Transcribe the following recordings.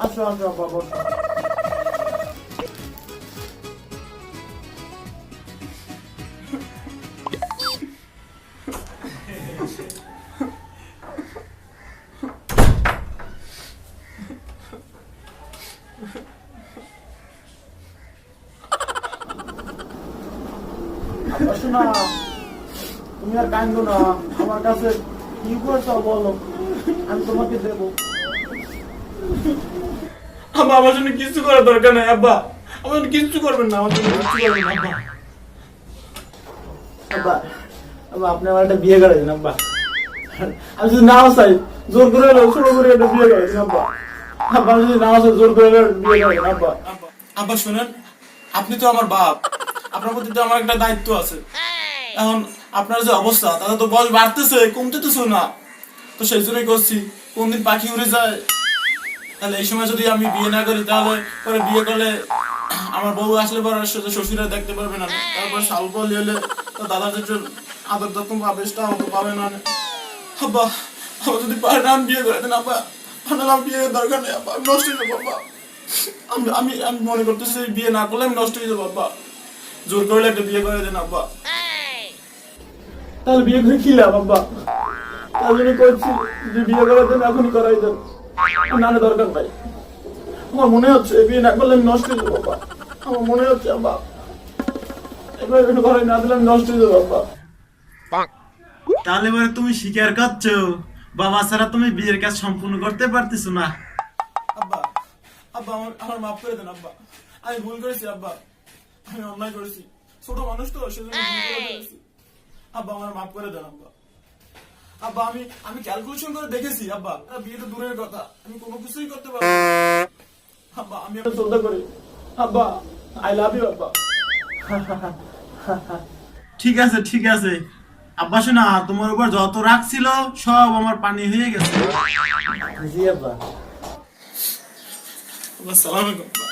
আসো আসো আব্বা বসো। আব্বা শোনা, তুমি আর কান্দো না। আমার কাছে কি করছো বলো, আমি তোমাকে দেবো। আব্বা আমার জন্য কিছু করার দরকার নাই আব্বা, আমার জন্য কিছু করবেন না, আমার জন্য কিছু করবেন না আব্বা। আব্বা আব্বা আপনি আমার একটা বিয়ে করে দিন আব্বা। আমি যদি নাও চাই জোর করে হলেও ছোট করে একটা বিয়ে করে দিন আব্বা। আব্বা আমি যদি নাও চাই জোর করে হলেও বিয়ে করে দিন আব্বা। আব্বা শুনেন, আপনি তো আমার বাপ, আপনার প্রতি তো আমার একটা দায়িত্ব আছে। এখন আপনার যে অবস্থা, তাতে তো বয়স বাড়তেছে, কমতেছে না, তো সেই জন্যই করছি। কোনদিন পাখি উড়ে যায়, তাহলে এই সময় যদি আমি বিয়ে না করি, তাহলে পরে বিয়ে করলে আমার বউ আসলে পরে শ্বশুরা দেখতে পারবে না, তারপর সালপলি হলে তো দাদার যে আদর যত্ন আবেশটা হয়তো পাবে না। আব্বা আবার যদি পারে না আমি বিয়ে করে দেন আব্বা, আমার বিয়ে দরকার নেই আব্বা, আমি নষ্ট হয়ে যাবো আব্বা। আমি আমি আমি মনে করতেছি বিয়ে না করলে আমি নষ্ট হয়ে যাবো আব্বা, জোর করলে একটা বিয়ে করে দেন আব্বা। তাহলে বিয়ে করে কি লাভ আব্বা? তার জন্য করছি যে বিয়ে করে দেন, এখনই করাই দেন, নানা দরকার নাই। আমার মনে হচ্ছে বিয়ে না করলে আমি নষ্ট হয়ে যাবো আব্বা। আমার মনে হচ্ছে আব্বা এবার ঘরে না দিলে আমি নষ্ট হয়ে যাবো আব্বা। তাহলে এবারে তুমি স্বীকার করছো বাবা ছাড়া তুমি বিয়ের কাজ সম্পূর্ণ করতে পারতেছো না? আব্বা আব্বা আমার আমার মাফ করে দেন আব্বা, আমি ভুল করেছি আব্বা, আমি অন্যায় করেছি, ছোট মানুষ তো সেজন্য ভুল করে ফেলেছি। আব্বা আমার মাফ করে দেন আব্বা। আব্বা আমি আমি ক্যালকুলেশন করে দেখেছি আব্বা, বিয়ে তো দূরের কথা, আমি কোনো কিছুই করতে পারবো না। আব্বা আমি শ্রদ্ধা করি আব্বা, আই লাভ ইউ আব্বা। ঠিক আছে ঠিক আছে আব্বা শোনা, তোমার উপর যত রাগ ছিল সব আমার পানি হয়ে গেছে। জি আব্বা। আব্বা সালাম আলাইকুম আব্বা।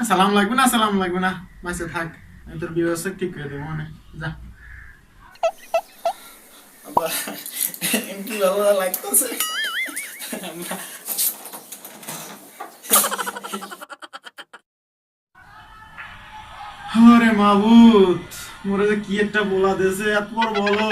সালাম লাগবে না, সালাম লাগবে না, মাসে থাক, আমি তোর ব্যবস্থা ঠিক করে দেবো, মানে যা। আব্বা এমনি ভালো লাগতেছে। আরে মাবুত, মোরে যে কি একটা বলা দিয়েছে, এত বড় বলো